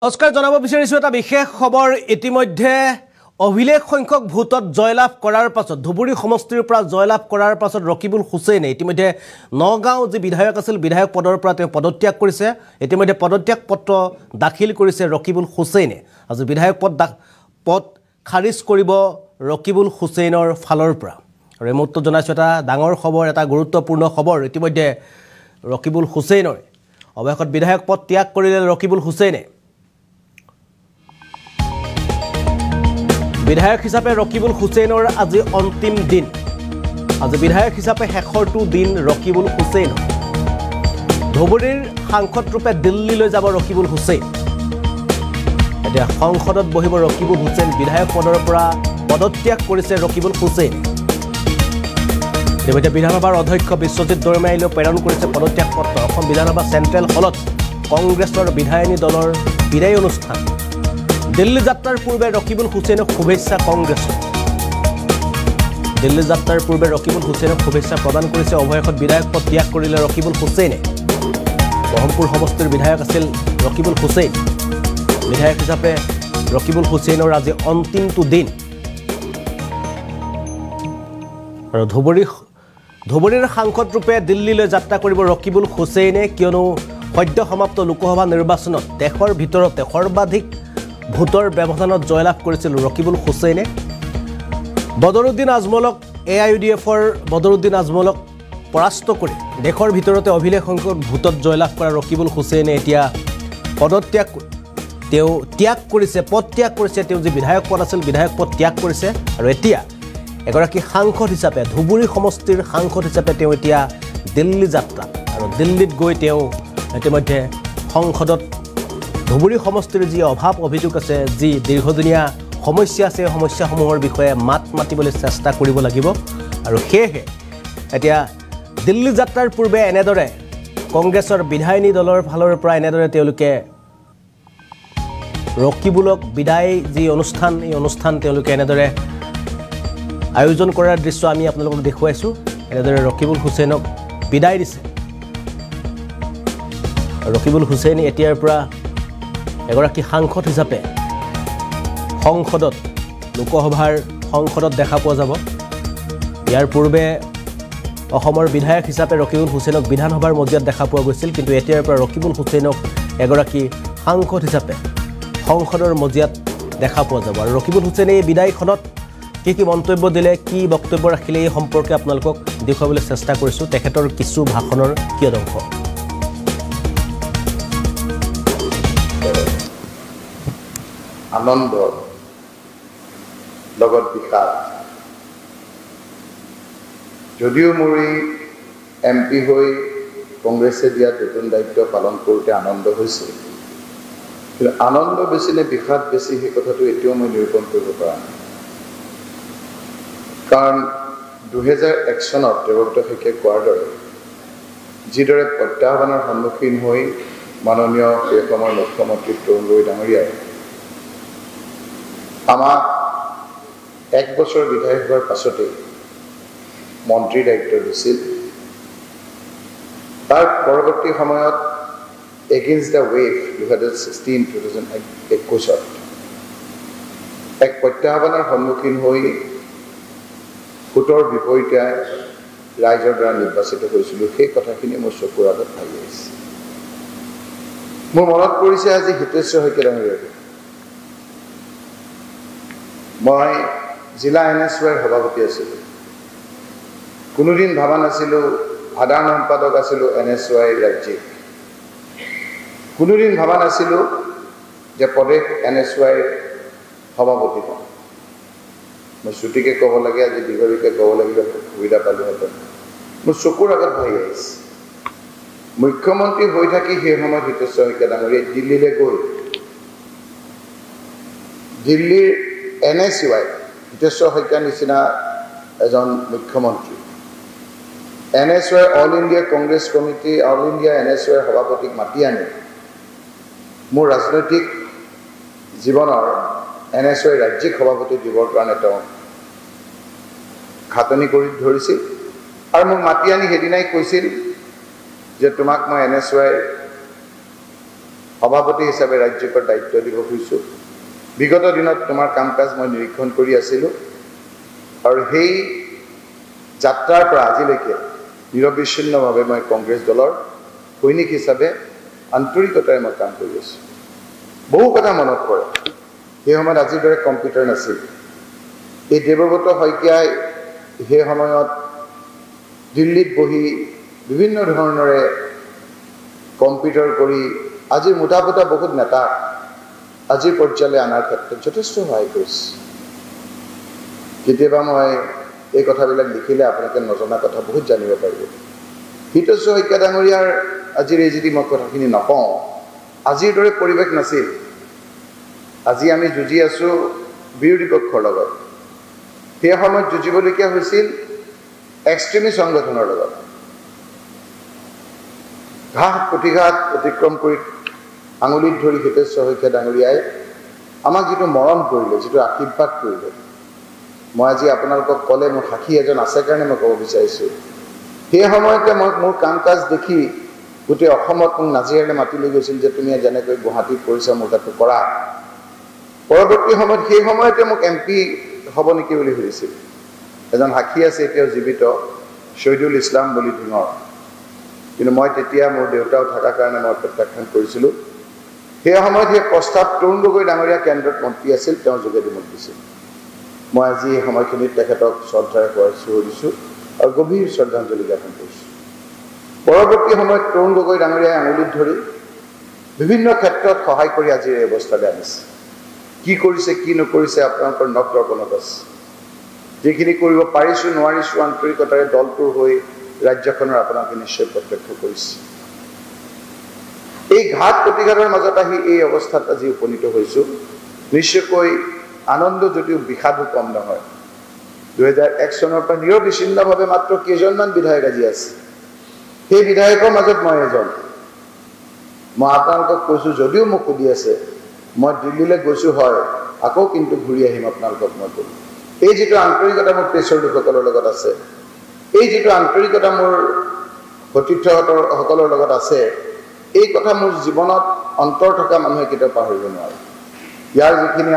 নমস্কাৰ জনাব বিচাৰিছো এটা বিশেষ খবৰ ইতিমধ্যে অভিলেখ সংখ্যক ভোটত জয়লাভ কৰাৰ পাছত ধুবুৰী সমষ্টিৰ পৰা জয়লাভ কৰাৰ পাছত ৰকিবুল হুছেইনে ইতিমধ্যে নগাঁও যি বিধায়ক আছিল বিধায়ক পদৰ পৰা তেওঁ পদত্যাগ কৰিছে ইতিমধ্যে পদত্যাগ পত্ৰ দাখিল কৰিছে ৰকিবুল হুছেইনে আজি বিধায়ক পদ খাৰিজ কৰিব ৰকিবুল হুছেইনৰ ফালৰ পৰা আৰু এই মুহূৰ্তত জনাইছো এটা ডাঙৰ খবৰ এটা গুৰুত্বপূৰ্ণ খবৰ ইতিমধ্যে ৰকিবুল হুছেইনৰ অৱশেষত বিধায়ক পদ ত্যাগ কৰিলে ৰকিবুল হুছেইনে বিধায়ক হিচাপে ৰকিবুল হুছেইনৰ আজি অন্তিম দিন আজি বিধায়ক হিচাপে শেষৰটো দিন ৰকিবুল হুছেইন ধুবুৰীৰ সাংসদ ৰূপে দিল্লীলৈ যাব ৰকিবুল হুছেইন এতিয়া সংসদত বহিব ৰকিবুল হুছেইন বিধায়ক পদৰ পৰা পদত্যাগ কৰিছে ৰকিবুল হুছেইন ইতিমধ্যে বিধানসভাৰ অধ্যক্ষ বিশ্বজিৎ দৰমাইলৈ প্ৰেৰণ কৰিছে পদত্যাগ পত্ৰ অসম বিধানসভা চেণ্ট্ৰেল হলত কংগ্ৰেছৰ বিধায়িনী দলৰ বিদায়ী অনুষ্ঠান দিল্লী যাত্ৰাৰ পূৰ্বে ৰকিবুল হুছেইনক শুভেচ্ছা কংগ্ৰেছ দিল্লী যাত্ৰাৰ পূৰ্বে ৰকিবুল হুছেইনক শুভেচ্ছা প্ৰদান কৰিছে অৱশেষত বিধায়ক পদ ত্যাগ কৰিলে ৰকিবুল হুছেইনে ব্ৰহ্মপুৰ সমষ্টিৰ বিধায়ক আছিল ৰকিবুল হুছেইন বিধায়ক হিচাপে ৰকিবুল হুছেইনৰ আজি অন্তিমটো দিন আৰু ধুবুৰীৰ সাংসদ ৰূপে দিল্লীলৈ যাত্ৰা কৰিব ৰকিবুল হুছেইনে কিয়নো সদ্য সমাপ্ত লোকসভা নিৰ্বাচনত দেশৰ ভিতৰতে সৰ্বাধিক ভোটৰ ব্যৱধানত জয়লাভ কৰিছিল ৰকিবুল হুছেইনে বদৰুদ্দিন আজমলক AIUDFৰ বদৰুদ্দিন আজমলক পৰাস্ত কৰি দেশৰ ভিতৰতে অভিলেখ সংখ্যক ভোটত জয়লাভ কৰা ৰকিবুল হুছেইনে এতিয়া পদত্যাগ কৰিছে তেওঁ যি বিধায়ক পদ আছিল বিধায়ক পদ ত্যাগ কৰিছে আৰু এতিয়া এগৰাকী সাংসদ হিচাপে ধুবুৰী সমষ্টিৰ সাংসদ হিচাপে তেওঁ এতিয়া দিল্লী যাত্ৰা আৰু দিল্লীত গৈ তেওঁ ইতিমধ্যে সংসদত ধুবুৰী সমষ্টিৰ যি অভাৱ অভিযোগ আছে যি দীৰ্ঘদিনীয়া সমস্যা আছে সমস্যাসমূহৰ বিষয়ে মাত মাতিবলৈ চেষ্টা কৰিব লাগিব আৰু সেয়েহে এতিয়া দিল্লী যাত্ৰাৰ পূৰ্বে এনেদৰে কংগ্ৰেছৰ বিধায়িনী দলৰ ফালৰ পৰা এনেদৰে তেওঁলোকে ৰকিবুলক বিদায় যি অনুষ্ঠান এই অনুষ্ঠান তেওঁলোকে এনেদৰে আয়োজন কৰাৰ দৃশ্য আমি আপোনালোকক দেখুৱাইছোঁ এনেদৰে ৰকিবুল হুছেইনক বিদায় দিছে ৰকিবুল হুছেইন এতিয়াৰ পৰা এগৰাকী সাংসদ হিচাপে সংসদত লোকসভাৰ সংসদত দেখা পোৱা যাব ইয়াৰ পূৰ্বে অসমৰ বিধায়ক হিচাপে ৰকিবুল হুছেইনক বিধানসভাৰ মজিয়াত দেখা পোৱা গৈছিল কিন্তু এতিয়াৰ পৰা ৰকিবুল হুছেইনক এগৰাকী সাংসদ হিচাপে সংসদৰ মজিয়াত দেখা পোৱা যাব আৰু ৰকিবুল হুছেইনে এই বিদায়খনত কি মন্তব্য দিলে কি বক্তব্য ৰাখিলে এই সম্পৰ্কে আপোনালোকক দেখুৱাবলৈ চেষ্টা কৰিছোঁ তেখেতৰ কিছু ভাষণৰ কিয় অংশ আনন্দ লগত বিষাদ যদিও মোৰ MP হৈ কংগ্ৰেছে দিয়া নতুন দায়িত্ব পালন কৰোঁতে আনন্দ হৈছিল কিন্তু আনন্দ বেছি নে বিষাদ বেছি সেই কথাটো এতিয়াও মই নিৰূপণ কৰিব পৰা নাই কাৰণ 2001 চনত দেৱব্ৰত শইকীয়াই কোৱাৰ দৰে যিদৰে প্ৰত্যাহ্বানৰ সন্মুখীন হৈ মাননীয় সেই সময়ৰ মুখ্যমন্ত্ৰী তৰুণ গগৈ ডাঙৰীয়াই আমাক 1 বছৰ বিধায়ক হোৱাৰ পাছতে মন্ত্ৰীৰ দায়িত্ব দিছিল তাৰ পৰৱৰ্তী সময়ত এগেইনষ্ট দ্য ৱেভ 2016-2021 এক প্ৰত্যাহ্বানৰ সন্মুখীন হৈ ভোটৰ বিপৰীতে ৰাইজৰ দ্বাৰা নিৰ্বাচিত হৈছিলোঁ সেই কথাখিনি মোৰ চকুৰ আগত ভাহি আহিছে মোৰ মনত পৰিছে আজি হিতেশ্বৰ শইকীয়া ডাঙৰীয়াৰ মই জিলা NSYৰ সভাপতি আছিলোঁ কোনোদিন ভাবা নাছিলোঁ সাধাৰণ সম্পাদক আছিলোঁ NSY ৰাজ্যিক কোনোদিন ভাবা নাছিলোঁ যে প্ৰদেশ NSYৰ সভাপতি হ'ম মই ছুটিকে ক'ব লাগে আজি দীঘলীকে ক'ব লাগিলে সুবিধা পালোহেঁতেন মোৰ চকুৰ আগত ভাহি আহিছে মুখ্যমন্ত্ৰী হৈ থাকি সেই সময়ত হিতেশ্বৰ শইকীয়া ডাঙৰীয়াই দিল্লীলৈ গৈ দিল্লীৰ NSY হিতেশ্বৰ শইকীয়াৰ নিচিনা এজন মুখ্যমন্ত্ৰী NSY all India Congress committee all India NSYৰ সভাপতিক মাতি আনি মোৰ ৰাজনৈতিক জীৱনৰ NSY ৰাজ্যিক সভাপতি দিবৰ কাৰণে তেওঁ খাটনি কৰি ধৰিছিল আৰু মোক মাতি আনি সেইদিনাই কৈছিল যে তোমাক মই NSYৰ সভাপতি হিচাপে ৰাজ্যিকৰ দায়িত্ব দিব খুজিছোঁ। বিগত দিনত তোমাৰ কাম কাজ মই নিৰীক্ষণ কৰি আছিলোঁ আৰু সেই যাত্ৰাৰ পৰা আজিলৈকে নিৰবিচ্ছিন্নভাৱে মই কংগ্ৰেছ দলৰ সৈনিক হিচাপে আন্তৰিকতাৰে মই কাম কৰি আছোঁ। বহু কথা মনত পৰে। সেই সময়ত আজিৰ দৰে কম্পিউটাৰ নাছিল। এই দেৱব্ৰত শইকীয়াই সেই সময়ত দিল্লীত বহি বিভিন্ন ধৰণৰে কম্পিউটাৰ কৰি আজিৰ মুঠাপুটা বহুত নেতা আজিৰ পৰ্যায়লৈ অনাৰ ক্ষেত্ৰত যথেষ্ট সহায় কৰিছে। কেতিয়াবা মই এই কথাবিলাক লিখিলে আপোনালোকে নজনা কথা বহুত জানিব পাৰিব। হিতেশ্বৰ শইকীয়া ডাঙৰীয়াৰ আজিৰ এই যদি মই কথাখিনি নকওঁ, আজিৰ দৰে পৰিৱেশ নাছিল। আজি আমি যুঁজি আছোঁ বিৰোধী পক্ষৰ লগত। সেই সময়ত যুঁজিবলগীয়া হৈছিল এক্সট্ৰিমিষ্ট সংগঠনৰ লগত। ঘাট প্ৰতিঘাত অতিক্ৰম কৰি আঙুলিত ধৰি হিতেশ্বৰ শইকীয়া ডাঙৰীয়াই আমাক যিটো মৰম কৰিলে, যিটো আশীৰ্বাদ কৰিলে, মই আজি আপোনালোকক ক'লে মোৰ সাক্ষী এজন আছে কাৰণে মই ক'ব বিচাৰিছোঁ। সেই সময়তে মই মোৰ কাম কাজ দেখি গোটেই অসমত মোক নাজিৰালৈ মাতি লৈ গৈছিল যে তুমি যেনেকৈ গুৱাহাটীত কৰিছা মোৰ তাতো কৰা। পৰৱৰ্তী সময়ত সেই সময়তে মোক MP হ'ব নেকি বুলি সুধিছিল। এজন সাক্ষী আছে এতিয়াও জীৱিত, শহীদুল ইছলাম বুলি ধিঙৰ। কিন্তু মই তেতিয়া মোৰ দেউতাও থকাৰ কাৰণে মই প্ৰত্যাখ্যান কৰিছিলোঁ। সেই সময়ত সেই প্ৰস্তাৱ তৰুণ গগৈ ডাঙৰীয়া কেন্দ্ৰত মন্ত্ৰী আছিল, তেওঁৰ যোগেদি মোক দিছিল। মই আজি এই সময়খিনিত তেখেতক শ্ৰদ্ধাৰে সুধিছোঁ আৰু গভীৰ শ্ৰদ্ধাঞ্জলি জ্ঞাপন কৰিছোঁ। পৰৱৰ্তী সময়ত তৰুণ গগৈ ডাঙৰীয়াই আঙুলিত ধৰি বিভিন্ন ক্ষেত্ৰত সহায় কৰি আজিৰ এই অৱস্থালৈ আনিছে। কি কৰিছে কি নকৰিছে আপোনালোকৰ নখ দৰ্পণত আছে। যিখিনি কৰিব পাৰিছোঁ নোৱাৰিছোঁ আন্তৰিকতাৰে দলটোৰ হৈ ৰাজ্যখনৰ আপোনালোকে নিশ্চয় প্ৰত্যক্ষ কৰিছে। এই ঘাট প্ৰতিঘাতৰ মাজত আহি এই অৱস্থাত আজি উপনীত হৈছোঁ। নিশ্চয়কৈ আনন্দ যদিও বিষাদো কম নহয়। 2001 চনৰ পৰা নিৰবিচ্ছিন্নভাৱে মাত্ৰ কেইজনমান বিধায়ক আজি আছে। সেই বিধায়কৰ মাজত মই এজন। মই আপোনালোকক কৈছোঁ, যদিও মোক সুধি আছে, মই দিল্লীলৈ গৈছোঁ হয়, আকৌ কিন্তু ঘূৰি আহিম আপোনালোকক মই ক'লোঁ। এই যিটো আন্তৰিকতা মোৰ প্ৰেছৰ লোকসকলৰ লগত আছে, এই যিটো আন্তৰিকতা মোৰ সতীৰ্থসকলৰ লগত আছে, এই কথা মোৰ জীৱনত অন্তৰ থকা মানুহে কেতিয়াও পাহৰিব নোৱাৰে। ইয়াৰ যিখিনি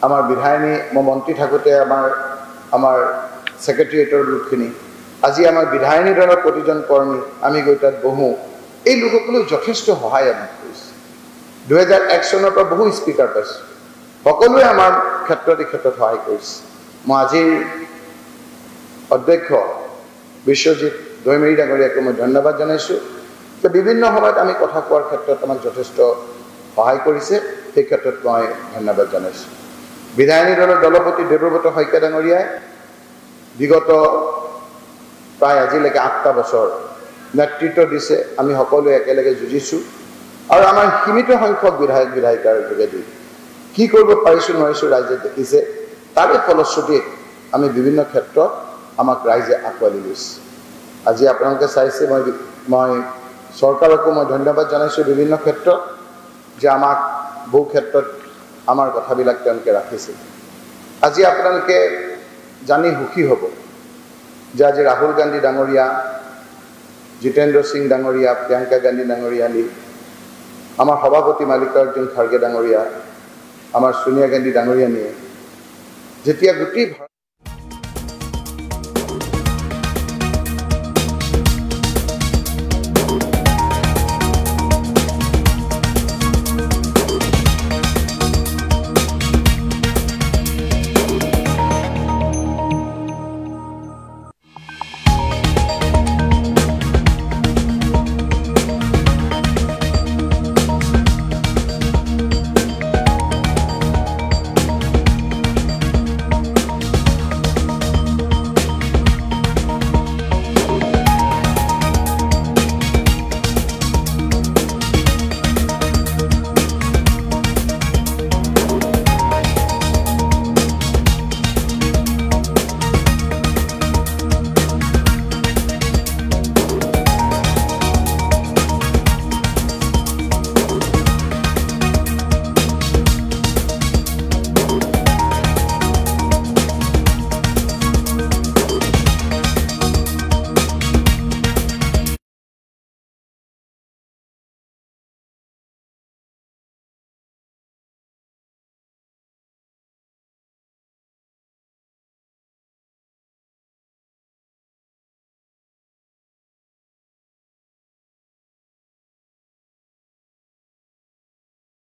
আমাৰ বিধায়িনী, মই মন্ত্ৰী থাকোঁতে আমাৰ ছেক্ৰেটেৰিয়েটৰ লোকখিনি, আজি আমাৰ বিধায়িনী দলৰ প্ৰতিজন কৰ্মী, আমি গৈ তাত বহোঁ, এই লোকসকলেও যথেষ্ট সহায় আমাক কৰিছে। 2001 চনৰ পৰা বহু স্পীকাৰ পাইছোঁ, সকলোৱে আমাৰ ক্ষেত্ৰত এই ক্ষেত্ৰত সহায় কৰিছে। মই আজিৰ অধ্যক্ষ বিশ্বজিৎ দৈমাৰী ডাঙৰীয়াকে মই ধন্যবাদ জনাইছোঁ যে বিভিন্ন সময়ত আমি কথা কোৱাৰ ক্ষেত্ৰত আমাক যথেষ্ট সহায় কৰিছে, সেই ক্ষেত্ৰত মই ধন্যবাদ জনাইছোঁ। বিধায়িনী দলৰ দলপতি দেৱব্ৰত শইকীয়া ডাঙৰীয়াই বিগত প্ৰায় আজিলৈকে 8টা বছৰ নেতৃত্ব দিছে। আমি সকলোৱে একেলগে যুঁজিছোঁ আৰু আমাৰ সীমিত সংখ্যক বিধায়ক বিধায়িকাৰ যোগেদি কি কৰিব পাৰিছোঁ নোৱাৰিছোঁ ৰাইজে দেখিছে। তাৰে ফলশ্ৰুতিত আমি বিভিন্ন ক্ষেত্ৰত আমাক ৰাইজে আঁকোৱালি লৈছে। আজি আপোনালোকে চাইছে, মই চৰকাৰকো মই ধন্যবাদ জনাইছোঁ বিভিন্ন ক্ষেত্ৰত যে আমাক বহু ক্ষেত্ৰত আমাৰ কথাবিলাক তেওঁলোকে ৰাখিছে। আজি আপোনালোকে জানি সুখী হ'ব যে আজি ৰাহুল গান্ধী ডাঙৰীয়া, জিতেন্দ্ৰ সিং ডাঙৰীয়া, প্ৰিয়ংকা গান্ধী ডাঙৰীয়ানী, আমাৰ সভাপতি মাল্লিকাৰ্জুন খাৰ্গে ডাঙৰীয়া, আমাৰ সোনিয়া গান্ধী ডাঙৰীয়ানীয়ে যেতিয়া গোটেই